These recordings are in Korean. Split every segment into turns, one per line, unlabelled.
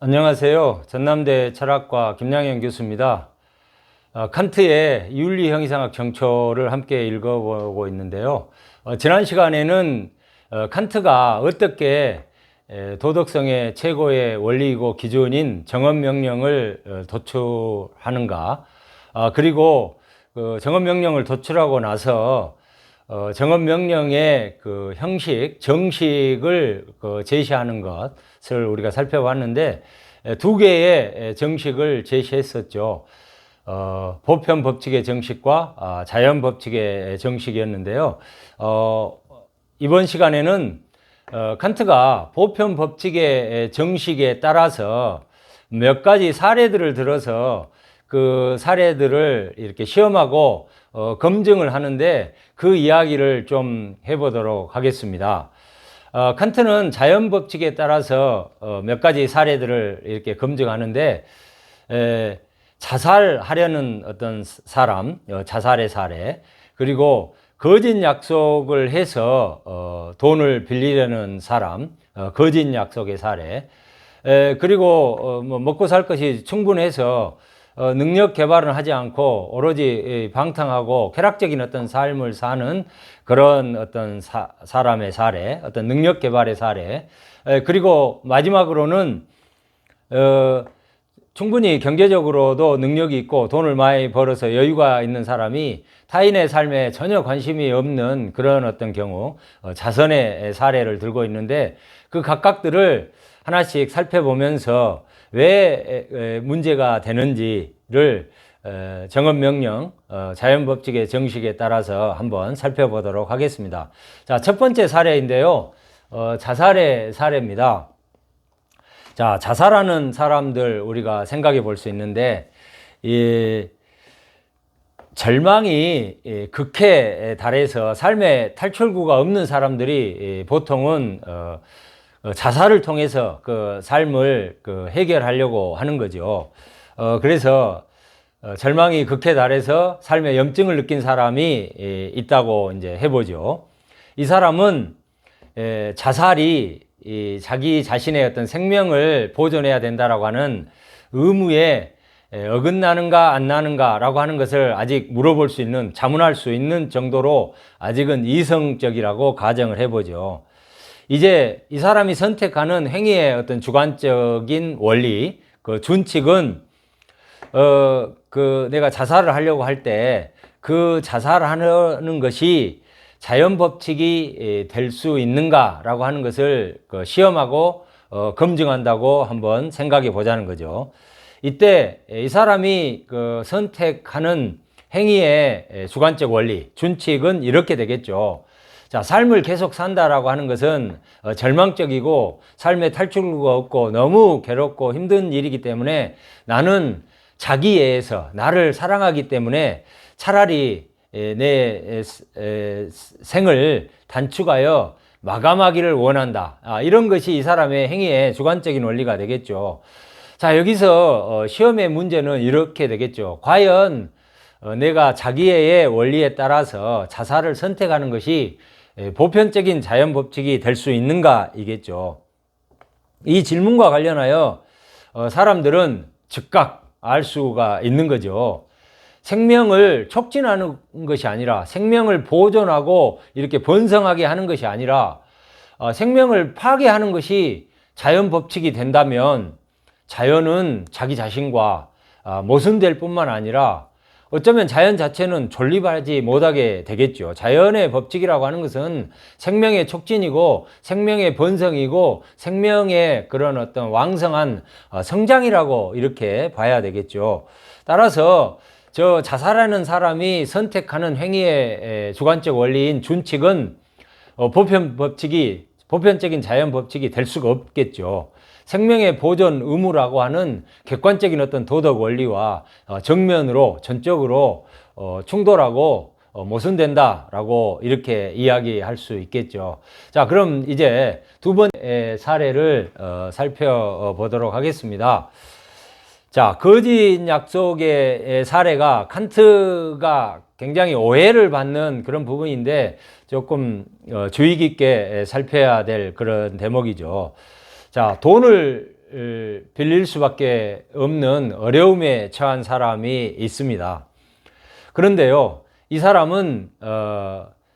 안녕하세요. 전남대 철학과 김양현 교수입니다. 칸트의 윤리 형이상학 정초를 함께 읽어보고 있는데요. 지난 시간에는 칸트가 어떻게 도덕성의 최고의 원리이고 기준인 정언명령을 도출하는가, 그리고 그 정언명령을 도출하고 나서 정언명령의 그 형식, 정식을 제시하는 것을 우리가 살펴봤는데, 두 개의 정식을 제시했었죠. 보편 법칙의 정식과 자연 법칙의 정식이었는데요. 이번 시간에는 칸트가 보편 법칙의 정식에 따라서 몇 가지 사례들을 들어서 그 사례들을 이렇게 시험하고 검증을 하는데 그 이야기를 좀 해보도록 하겠습니다. 칸트는 자연 법칙에 따라서 몇 가지 사례들을 이렇게 검증하는데, 자살하려는 어떤 사람, 자살의 사례, 그리고 거짓 약속을 해서 돈을 빌리려는 사람, 거짓 약속의 사례, 그리고 뭐 먹고 살 것이 충분해서 능력 개발은 하지 않고 오로지 방탕하고 쾌락적인 어떤 삶을 사는 그런 어떤 사람의 사례, 어떤 능력 개발의 사례, 그리고 마지막으로는 충분히 경제적으로도 능력이 있고 돈을 많이 벌어서 여유가 있는 사람이 타인의 삶에 전혀 관심이 없는 그런 어떤 경우, 자선의 사례를 들고 있는데, 그 각각들을 하나씩 살펴보면서 왜 문제가 되는지를 정언명령, 자연법칙의 정식에 따라서 한번 살펴보도록 하겠습니다. 자, 첫 번째 사례인데요. 자살의 사례입니다. 자, 자살하는 사람들 우리가 생각해 볼 수 있는데, 이 절망이 극해에 달해서 삶의 탈출구가 없는 사람들이 보통은 자살을 통해서 그 삶을 해결하려고 하는 거죠. 그래서 절망이 극해에 달해서 삶의 염증을 느낀 사람이 있다고 이제 해보죠. 이 사람은 자살이 자기 자신의 어떤 생명을 보존해야 된다라고 하는 의무에 어긋나는가 안 나는가라고 하는 것을 아직 물어볼 수 있는, 자문할 수 있는 정도로 아직은 이성적이라고 가정을 해보죠. 이제 이 사람이 선택하는 행위의 어떤 주관적인 원리, 그 준칙은 내가 자살을 하려고 할 때 그 자살하는 것이 자연 법칙이 될 수 있는가라고 하는 것을 시험하고 검증한다고 한번 생각해 보자는 거죠. 이때 이 사람이 선택하는 행위의 주관적 원리, 준칙은 이렇게 되겠죠. 자, 삶을 계속 산다라고 하는 것은 절망적이고 삶의 탈출구가 없고 너무 괴롭고 힘든 일이기 때문에 나는 자기애에서 나를 사랑하기 때문에 차라리 내 생을 단축하여 마감하기를 원한다. 이런 것이 이 사람의 행위의 주관적인 원리가 되겠죠. 자, 여기서 시험의 문제는 이렇게 되겠죠. 과연 내가 자기의 원리에 따라서 자살을 선택하는 것이 보편적인 자연 법칙이 될 수 있는가 이겠죠. 이 질문과 관련하여 사람들은 즉각 알 수가 있는 거죠. 생명을 촉진하는 것이 아니라, 생명을 보존하고 이렇게 번성하게 하는 것이 아니라 생명을 파괴하는 것이 자연 법칙이 된다면 자연은 자기 자신과 모순될 뿐만 아니라 어쩌면 자연 자체는 존립하지 못하게 되겠죠. 자연의 법칙이라고 하는 것은 생명의 촉진이고 생명의 번성이고 생명의 그런 어떤 왕성한 성장이라고 이렇게 봐야 되겠죠. 따라서 저 자살하는 사람이 선택하는 행위의 주관적 원리인 준칙은 보편적인 자연 법칙이 될 수가 없겠죠. 생명의 보존 의무라고 하는 객관적인 어떤 도덕 원리와 정면으로 전적으로 충돌하고 모순된다라고 이렇게 이야기할 수 있겠죠. 자, 그럼 이제 두 번째 사례를 살펴보도록 하겠습니다. 자, 거짓 약속의 사례가 칸트가 굉장히 오해를 받는 그런 부분인데 조금 주의 깊게 살펴야 될 그런 대목이죠. 자, 돈을 빌릴 수밖에 없는 어려움에 처한 사람이 있습니다. 그런데요, 이 사람은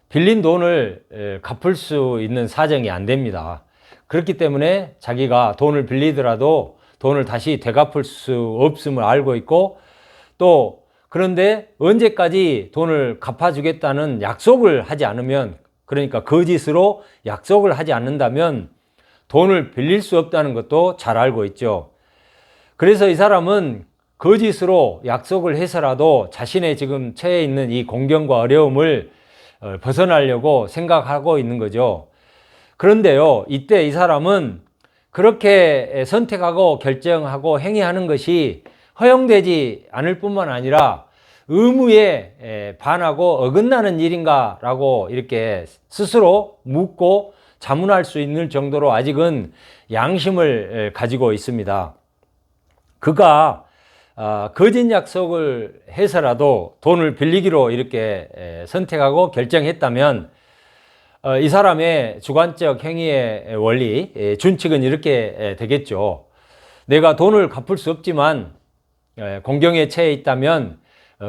빌린 돈을 갚을 수 있는 사정이 안 됩니다. 그렇기 때문에 자기가 돈을 빌리더라도 돈을 다시 되갚을 수 없음을 알고 있고, 또 그런데 언제까지 돈을 갚아주겠다는 약속을 하지 않으면, 그러니까 거짓으로 약속을 하지 않는다면 돈을 빌릴 수 없다는 것도 잘 알고 있죠. 그래서 이 사람은 거짓으로 약속을 해서라도 자신의 지금 처해 있는 이 공경과 어려움을 벗어나려고 생각하고 있는 거죠. 그런데요, 이때 이 사람은 그렇게 선택하고 결정하고 행위하는 것이 허용되지 않을 뿐만 아니라 의무에 반하고 어긋나는 일인가 라고 이렇게 스스로 묻고 자문할 수 있는 정도로 아직은 양심을 가지고 있습니다. 그가 거짓 약속을 해서라도 돈을 빌리기로 이렇게 선택하고 결정했다면 이 사람의 주관적 행위의 원리, 준칙은 이렇게 되겠죠. 내가 돈을 갚을 수 없지만 공경에 처해 있다면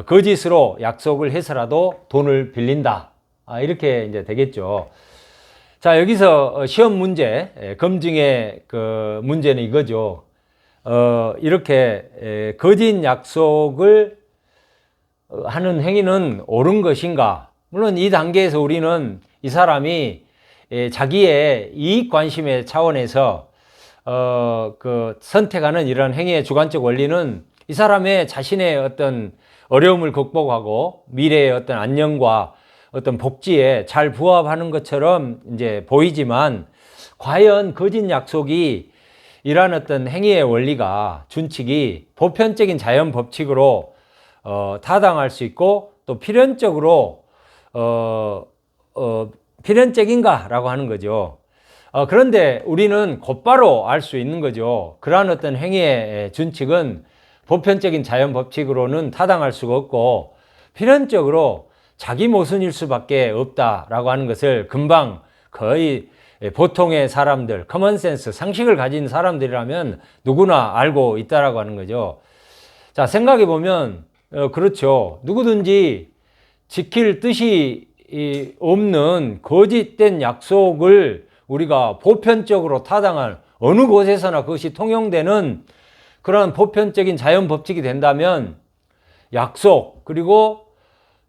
거짓으로 약속을 해서라도 돈을 빌린다. 이렇게 이제 되겠죠. 자, 여기서 시험 문제, 검증의 그 문제는 이거죠. 이렇게 거짓 약속을 하는 행위는 옳은 것인가? 물론 이 단계에서 우리는 이 사람이 자기의 이익 관심의 차원에서 그 선택하는 이런 행위의 주관적 원리는 이 사람의 자신의 어떤 어려움을 극복하고 미래의 어떤 안녕과 어떤 복지에 잘 부합하는 것처럼 이제 보이지만, 과연 거짓 약속이 이러한 어떤 행위의 원리가, 준칙이 보편적인 자연 법칙으로 타당할 수 있고 또 필연적으로 필연적인가라고 하는 거죠. 그런데 우리는 곧바로 알 수 있는 거죠. 그러한 어떤 행위의 준칙은 보편적인 자연 법칙으로는 타당할 수가 없고 필연적으로 자기 모순일 수밖에 없다라고 하는 것을 금방 거의 보통의 사람들, 커먼센스, 상식을 가진 사람들이라면 누구나 알고 있다라고 하는 거죠. 자, 생각해 보면 그렇죠. 누구든지 지킬 뜻이 없는 거짓된 약속을 우리가 보편적으로 타당한 어느 곳에서나 그것이 통용되는 그런 보편적인 자연 법칙이 된다면 약속, 그리고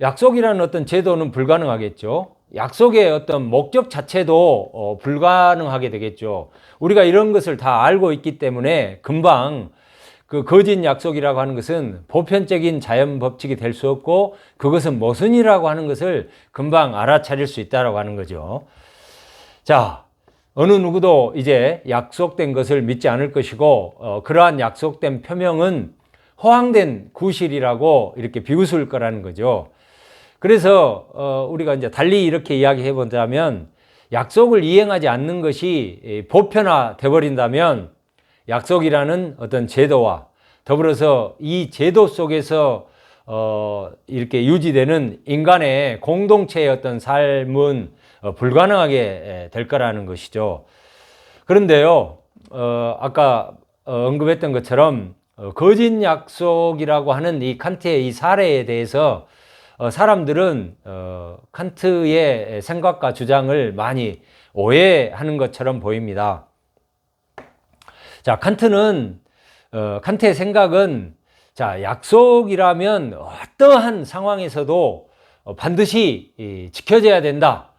약속이라는 어떤 제도는 불가능하겠죠. 약속의 어떤 목적 자체도 불가능하게 되겠죠. 우리가 이런 것을 다 알고 있기 때문에 금방 그 거짓 약속이라고 하는 것은 보편적인 자연 법칙이 될 수 없고 그것은 모순이라고 하는 것을 금방 알아차릴 수 있다고 하는 거죠. 자, 어느 누구도 이제 약속된 것을 믿지 않을 것이고 그러한 약속된 표명은 허황된 구실이라고 이렇게 비웃을 거라는 거죠. 그래서 우리가 이제 달리 이렇게 이야기해 보자면, 약속을 이행하지 않는 것이 보편화돼 버린다면 약속이라는 어떤 제도와 더불어서 이 제도 속에서 이렇게 유지되는 인간의 공동체의 어떤 삶은 불가능하게 될 거라는 것이죠. 그런데요, 아까 언급했던 것처럼 거짓 약속이라고 하는 이 칸트의 이 사례에 대해서 사람들은 칸트의 생각과 주장을 많이 오해하는 것처럼 보입니다. 자, 칸트의 생각은, 자, 약속이라면 어떠한 상황에서도 반드시 지켜져야 된다.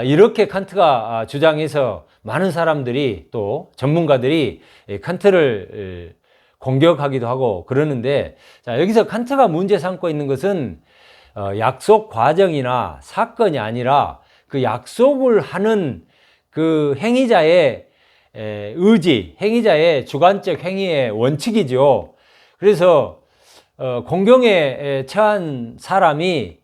이렇게 칸트가 주장해서 많은 사람들이, 또 전문가들이 칸트를 공격하기도 하고 그러는데, 자, 여기서 칸트가 문제 삼고 있는 것은 약속 과정이나 사건이 아니라 그 약속을 하는 그 행위자의 의지, 행위자의 주관적 행위의 원칙이죠. 그래서 공경에 처한 사람이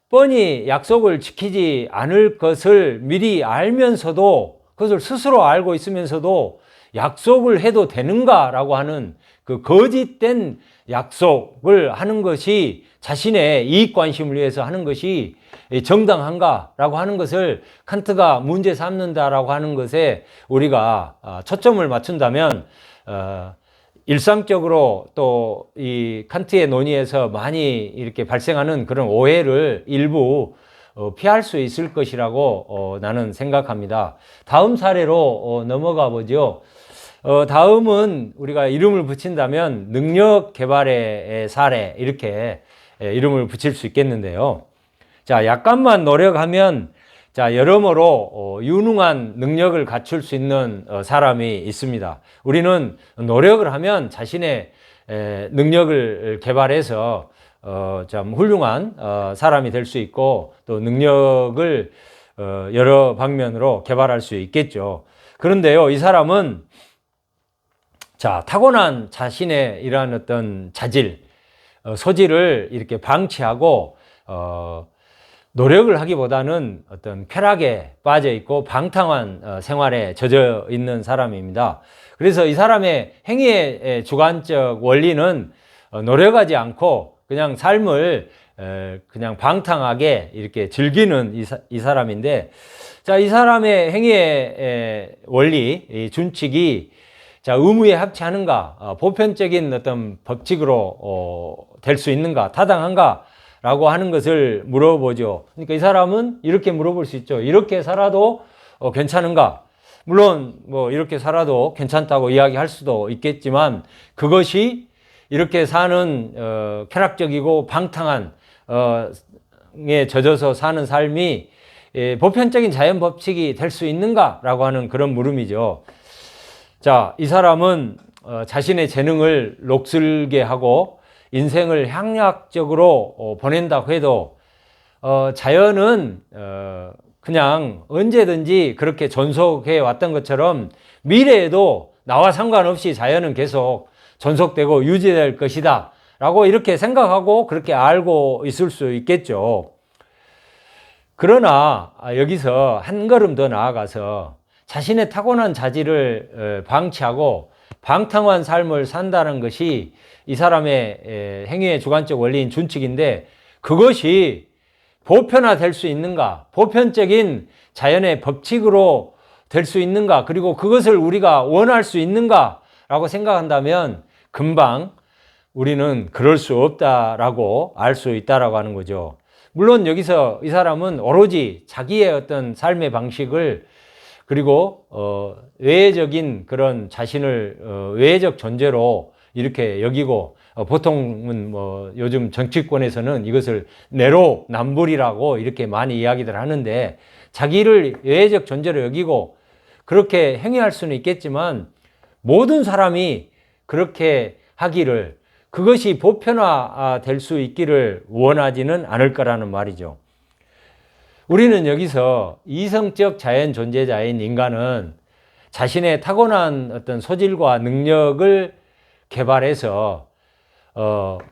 뻔히 약속을 지키지 않을 것을 미리 알면서도, 그것을 스스로 알고 있으면서도 약속을 해도 되는가라고 하는 그 거짓된 약속을 하는 것이, 자신의 이익 관심을 위해서 하는 것이 정당한가라고 하는 것을 칸트가 문제 삼는다라고 하는 것에 우리가 초점을 맞춘다면 일상적으로 또 이 칸트의 논의에서 많이 이렇게 발생하는 그런 오해를 일부 피할 수 있을 것이라고 나는 생각합니다. 다음 사례로 넘어가 보죠. 다음은 우리가 이름을 붙인다면 능력 개발의 사례 이렇게 이름을 붙일 수 있겠는데요. 자, 약간만 노력하면 자, 여러모로 유능한 능력을 갖출 수 있는 사람이 있습니다. 우리는 노력을 하면 자신의 능력을 개발해서 참 훌륭한 사람이 될 수 있고 또 능력을 여러 방면으로 개발할 수 있겠죠. 그런데요, 이 사람은 자, 타고난 자신의 이러한 어떤 자질, 소질을 이렇게 방치하고 노력을 하기보다는 어떤 쾌락에 빠져 있고 방탕한 생활에 젖어 있는 사람입니다. 그래서 이 사람의 행위의 주관적 원리는 노력하지 않고 그냥 삶을 그냥 방탕하게 이렇게 즐기는 이 사람인데, 자, 이 사람의 행위의 원리, 이 준칙이 자, 의무에 합치하는가, 보편적인 어떤 법칙으로 될 수 있는가, 타당한가 라고 하는 것을 물어보죠. 그러니까 이 사람은 이렇게 물어볼 수 있죠. 이렇게 살아도 괜찮은가? 물론 뭐 이렇게 살아도 괜찮다고 이야기할 수도 있겠지만 그것이 이렇게 사는 쾌락적이고 방탕한 에 젖어서 사는 삶이 보편적인 자연 법칙이 될 수 있는가라고 하는 그런 물음이죠. 자, 이 사람은 자신의 재능을 녹슬게 하고 인생을 향락적으로 보낸다고 해도 자연은 그냥 언제든지 그렇게 존속해 왔던 것처럼 미래에도 나와 상관없이 자연은 계속 존속되고 유지될 것이다 라고 이렇게 생각하고 그렇게 알고 있을 수 있겠죠. 그러나 여기서 한 걸음 더 나아가서 자신의 타고난 자질을 방치하고 방탕한 삶을 산다는 것이 이 사람의 행위의 주관적 원리인 준칙인데 그것이 보편화될 수 있는가? 보편적인 자연의 법칙으로 될 수 있는가? 그리고 그것을 우리가 원할 수 있는가? 라고 생각한다면 금방 우리는 그럴 수 없다라고 알 수 있다라고 하는 거죠. 물론 여기서 이 사람은 오로지 자기의 어떤 삶의 방식을 그리고 외적인 그런 자신을 외적 존재로 이렇게 여기고 보통은 뭐 요즘 정치권에서는 이것을 내로남불이라고 이렇게 많이 이야기들 하는데 자기를 외적 존재로 여기고 그렇게 행위할 수는 있겠지만 모든 사람이 그렇게 하기를 그것이 보편화될 수 있기를 원하지는 않을 거라는 말이죠. 우리는 여기서 이성적 자연 존재자인 인간은 자신의 타고난 어떤 소질과 능력을 개발해서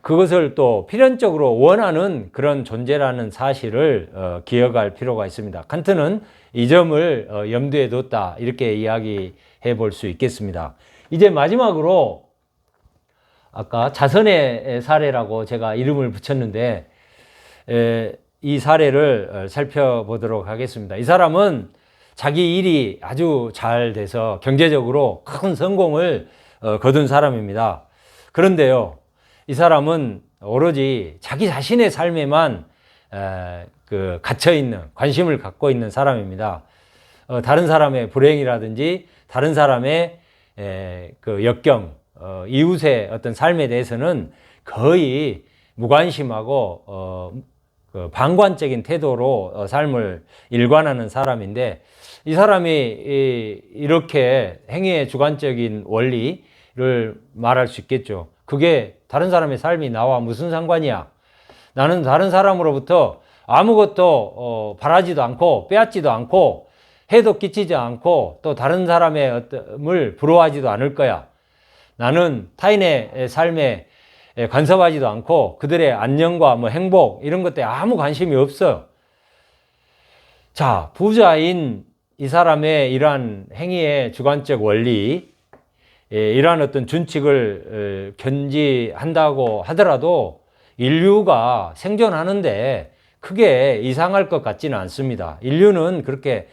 그것을 또 필연적으로 원하는 그런 존재라는 사실을 기억할 필요가 있습니다. 칸트는 이 점을 염두에 뒀다 이렇게 이야기해 볼 수 있겠습니다. 이제 마지막으로 아까 자선의 사례라고 제가 이름을 붙였는데 이 사례를 살펴보도록 하겠습니다. 이 사람은 자기 일이 아주 잘 돼서 경제적으로 큰 성공을 거둔 사람입니다. 그런데요, 이 사람은 오로지 자기 자신의 삶에만 갇혀있는, 관심을 갖고 있는 사람입니다. 다른 사람의 불행이라든지 다른 사람의 그 역경, 이웃의 어떤 삶에 대해서는 거의 무관심하고 그 방관적인 태도로 삶을 일관하는 사람인데 이 사람이 이렇게 행위의 주관적인 원리를 말할 수 있겠죠. 그게 다른 사람의 삶이 나와 무슨 상관이야? 나는 다른 사람으로부터 아무것도 바라지도 않고 빼앗지도 않고 해도 끼치지 않고 또 다른 사람의 어떤을 부러워하지도 않을 거야. 나는 타인의 삶에 간섭하지도 않고 그들의 안녕과 뭐 행복 이런 것들에 아무 관심이 없어. 자, 부자인 이 사람의 이러한 행위의 주관적 원리, 이러한 어떤 준칙을 견지한다고 하더라도 인류가 생존하는데 크게 이상할 것 같지는 않습니다. 인류는 그렇게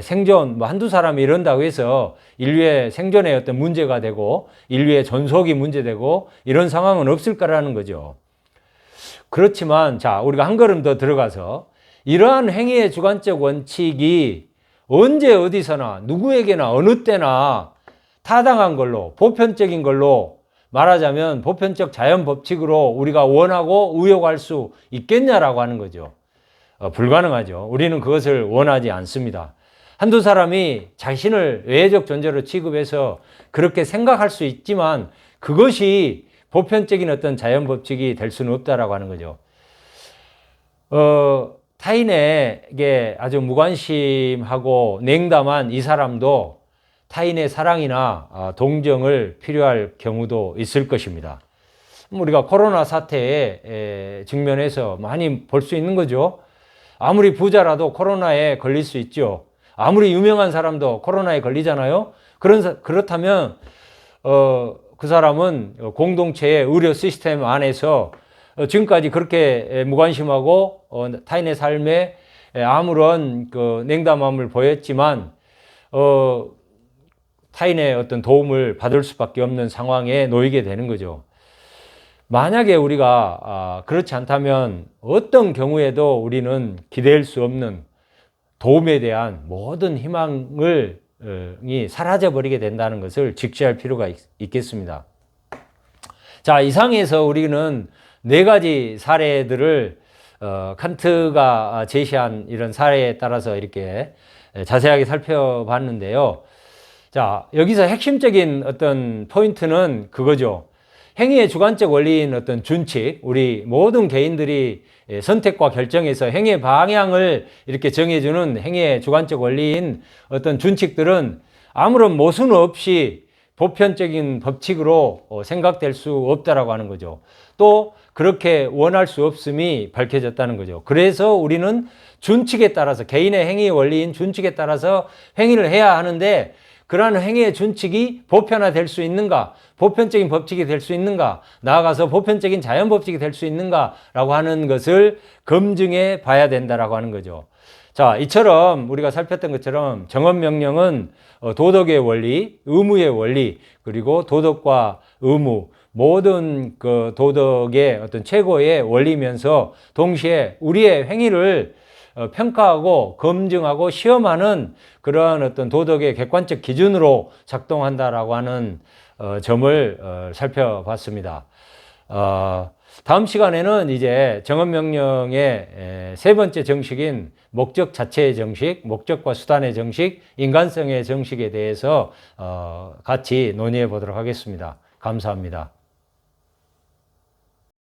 생존, 뭐 한두 사람이 이런다고 해서 인류의 생존에 어떤 문제가 되고 인류의 존속이 문제되고 이런 상황은 없을 거라는 거죠. 그렇지만 자, 우리가 한 걸음 더 들어가서 이러한 행위의 주관적 원칙이 언제 어디서나 누구에게나 어느 때나 타당한 걸로 보편적인 걸로 말하자면 보편적 자연 법칙으로 우리가 원하고 의욕할 수 있겠냐라고 하는 거죠. 불가능하죠. 우리는 그것을 원하지 않습니다. 한두 사람이 자신을 외적 존재로 취급해서 그렇게 생각할 수 있지만 그것이 보편적인 어떤 자연 법칙이 될 수는 없다라고 하는 거죠. 타인에게 아주 무관심하고 냉담한 이 사람도 타인의 사랑이나 동정을 필요할 경우도 있을 것입니다. 우리가 코로나 사태에 직면해서 많이 볼 수 있는 거죠. 아무리 부자라도 코로나에 걸릴 수 있죠. 아무리 유명한 사람도 코로나에 걸리잖아요. 그렇다면 그 사람은 공동체의 의료 시스템 안에서 지금까지 그렇게 무관심하고 타인의 삶에 아무런 그 냉담함을 보였지만 타인의 어떤 도움을 받을 수밖에 없는 상황에 놓이게 되는 거죠. 만약에 우리가 그렇지 않다면 어떤 경우에도 우리는 기댈 수 없는 도움에 대한 모든 희망이 사라져버리게 된다는 것을 직시할 필요가 있겠습니다. 자, 이상에서 우리는 네 가지 사례들을 칸트가 제시한 이런 사례에 따라서 이렇게 자세하게 살펴봤는데요. 자, 여기서 핵심적인 어떤 포인트는 그거죠. 행위의 주관적 원리인 어떤 준칙, 우리 모든 개인들이 선택과 결정에서 행위의 방향을 이렇게 정해주는 행위의 주관적 원리인 어떤 준칙들은 아무런 모순 없이 보편적인 법칙으로 생각될 수 없다라고 하는 거죠. 또 그렇게 원할 수 없음이 밝혀졌다는 거죠. 그래서 우리는 준칙에 따라서 개인의 행위의 원리인 준칙에 따라서 행위를 해야 하는데 그러한 행위의 준칙이 보편화될 수 있는가, 보편적인 법칙이 될 수 있는가, 나아가서 보편적인 자연 법칙이 될 수 있는가라고 하는 것을 검증해 봐야 된다라고 하는 거죠. 자, 이처럼 우리가 살폈던 것처럼 정언명령은 도덕의 원리, 의무의 원리, 그리고 도덕과 의무, 모든 그 도덕의 어떤 최고의 원리면서 동시에 우리의 행위를 평가하고 검증하고 시험하는 그러한 어떤 도덕의 객관적 기준으로 작동한다라고 하는 점을 살펴봤습니다. 다음 시간에는 이제 정언명령의 세 번째 정식인 목적 자체의 정식, 목적과 수단의 정식, 인간성의 정식에 대해서 같이 논의해 보도록 하겠습니다. 감사합니다.